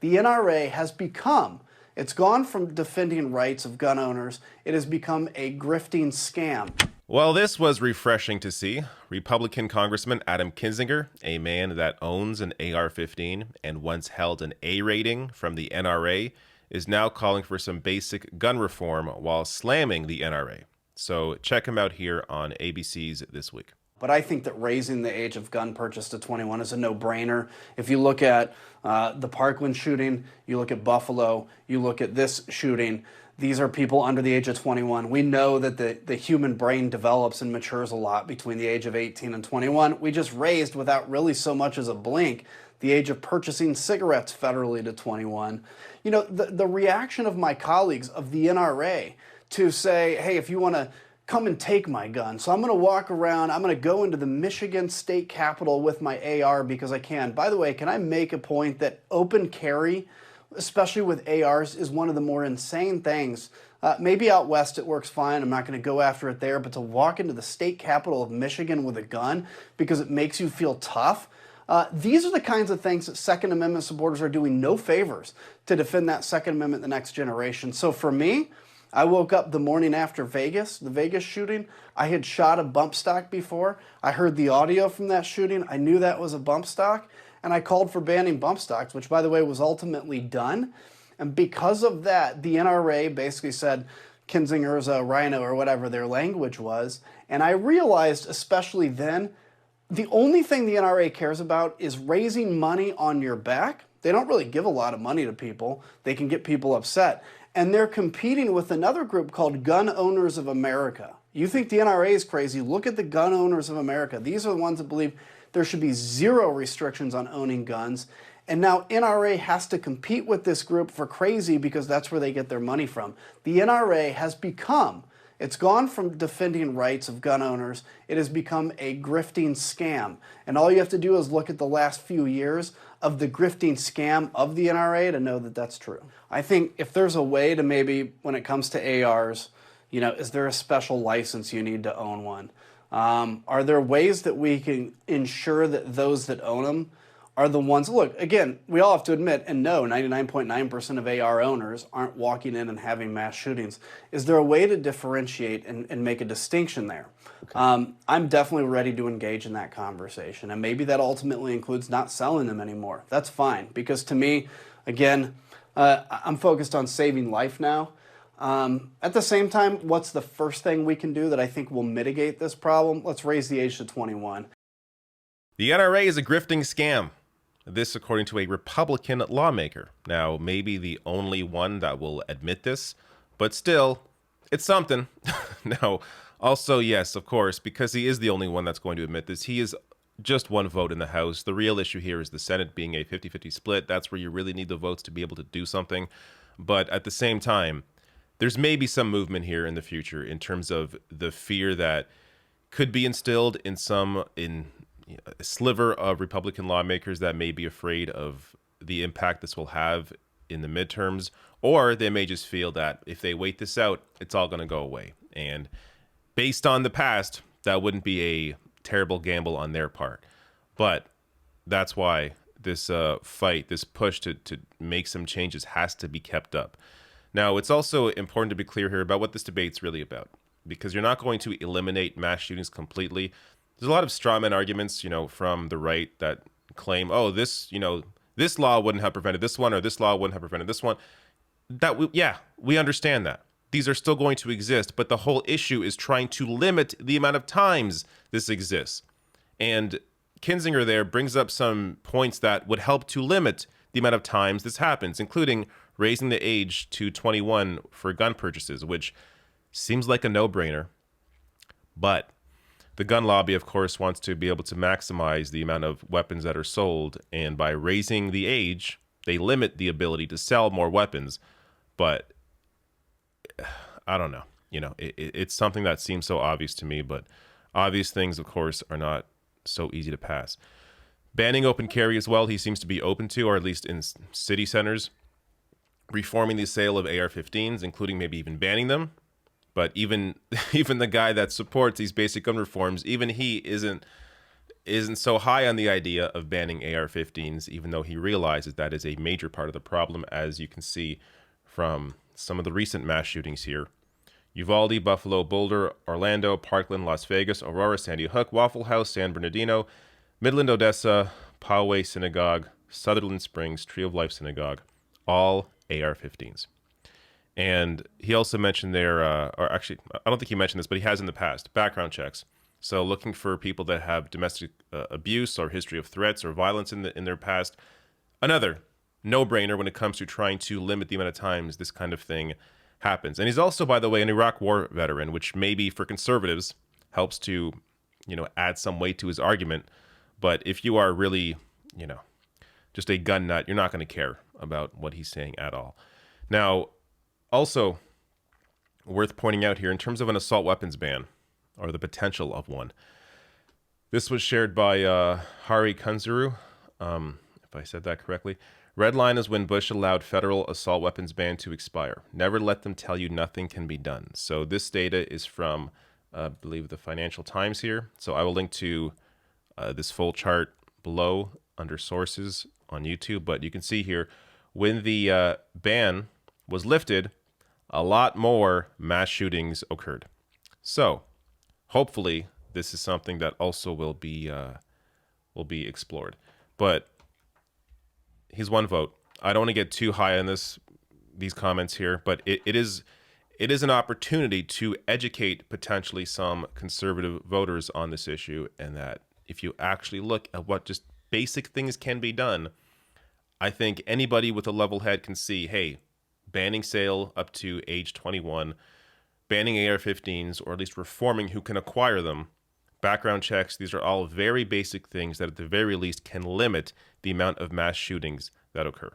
The NRA has become, it's gone from defending rights of gun owners, it has become a grifting scam. Well, this was refreshing to see. Republican Congressman Adam Kinzinger, a man that owns an AR-15 and once held an A rating from the NRA, is now calling for some basic gun reform while slamming the NRA. So check him out here on ABC's This Week. But I think that raising the age of gun purchase to 21 is a no-brainer. If you look at the Parkland shooting, you look at Buffalo, you look at this shooting, these are people under the age of 21. We know that the human brain develops and matures a lot between the age of 18 and 21. We just raised, without really so much as a blink, the age of purchasing cigarettes federally to 21. You know, the reaction of my colleagues of the NRA to say, hey, if you want to come and take my gun. So I'm going to walk around, I'm going to go into the Michigan State Capitol with my AR because I can. By the way, can I make a point that open carry, especially with ARs, is one of the more insane things. Maybe out west it works fine, I'm not going to go after it there, but to walk into the state capitol of Michigan with a gun because it makes you feel tough, these are the kinds of things that Second Amendment supporters are doing no favors to defend that Second Amendment the next generation. So for me, I woke up the morning after Vegas, the Vegas shooting. I had shot a bump stock before. I heard the audio from that shooting. I knew that was a bump stock, and I called for banning bump stocks, which, by the way, was ultimately done. And because of that, the NRA basically said Kinzinger's a rhino or whatever their language was. And I realized, especially then, the only thing the NRA cares about is raising money on your back. They don't really give a lot of money to people. They can get people upset. And they're competing with another group called Gun Owners of America. You think the NRA is crazy? Look at the Gun Owners of America. These are the ones that believe there should be zero restrictions on owning guns. And now NRA has to compete with this group for crazy because that's where they get their money from. The NRA has become, it's gone from defending rights of gun owners, it has become a grifting scam. And all you have to do is look at the last few years of the grifting scam of the NRA to know that that's true. I think if there's a way to maybe, when it comes to ARs, you know, is there a special license you need to own one? Are there ways that we can ensure that those that own them are the ones, look, again, we all have to admit and know 99.9% of AR owners aren't walking in and having mass shootings. Is there a way to differentiate and make a distinction there? Okay. I'm definitely ready to engage in that conversation, and maybe that ultimately includes not selling them anymore. That's fine, because to me, again, I'm focused on saving life now. At the same time, what's the first thing we can do that I think will mitigate this problem? Let's raise the age to 21. The NRA is a grifting scam. This, according to a Republican lawmaker. Now, maybe the only one that will admit this, but still, it's something. Now, also, yes, of course, because he is the only one that's going to admit this, he is just one vote in the House. The real issue here is the Senate being a 50-50 split. That's where you really need the votes to be able to do something. But at the same time, there's maybe some movement here in the future in terms of the fear that could be instilled in a sliver of Republican lawmakers that may be afraid of the impact this will have in the midterms, or they may just feel that if they wait this out, it's all going to go away. And based on the past, that wouldn't be a terrible gamble on their part. But that's why this fight, this push to make some changes has to be kept up. Now, it's also important to be clear here about what this debate's really about, because you're not going to eliminate mass shootings completely. There's a lot of straw man arguments, from the right that claim, oh, this law wouldn't have prevented this one, or this law wouldn't have prevented this one. We understand that. These are still going to exist, but the whole issue is trying to limit the amount of times this exists. And Kinzinger there brings up some points that would help to limit the amount of times this happens, including raising the age to 21 for gun purchases, which seems like a no-brainer. But the gun lobby, of course, wants to be able to maximize the amount of weapons that are sold, and by raising the age, they limit the ability to sell more weapons. But I don't know. It's something that seems so obvious to me, but obvious things, of course, are not so easy to pass. Banning open carry as well, he seems to be open to, or at least in city centers. Reforming the sale of AR-15s, including maybe even banning them. But even the guy that supports these basic gun reforms, even he isn't isn't so high on the idea of banning AR-15s, even though he realizes that is a major part of the problem, as you can see from some of the recent mass shootings here. Uvalde, Buffalo, Boulder, Orlando, Parkland, Las Vegas, Aurora, Sandy Hook, Waffle House, San Bernardino, Midland, Odessa, Poway Synagogue, Sutherland Springs, Tree of Life Synagogue, all AR-15s. And he also mentioned there, or actually, I don't think he mentioned this, but he has in the past, background checks. So looking for people that have domestic abuse or history of threats or violence in their past. Another no-brainer when it comes to trying to limit the amount of times this kind of thing happens. And he's also, by the way, an Iraq War veteran, which maybe for conservatives helps to, add some weight to his argument. But if you are really, just a gun nut, you're not going to care about what he's saying at all. Now, also worth pointing out here in terms of an assault weapons ban, or the potential of one. This was shared by Adam Kinzinger, if I said that correctly. Red line is when Bush allowed federal assault weapons ban to expire. Never let them tell you nothing can be done. So this data is from, I believe, the Financial Times here. So I will link to this full chart below under sources on YouTube. But you can see here, when the ban was lifted, a lot more mass shootings occurred. So hopefully this is something that also will be explored. But he's one vote. I don't want to get too high on these comments here, but it is an opportunity to educate potentially some conservative voters on this issue, and that if you actually look at what just basic things can be done, I think anybody with a level head can see, hey, banning sale up to age 21, banning AR-15s, or at least reforming who can acquire them, background checks, these are all very basic things that at the very least can limit the amount of mass shootings that occur.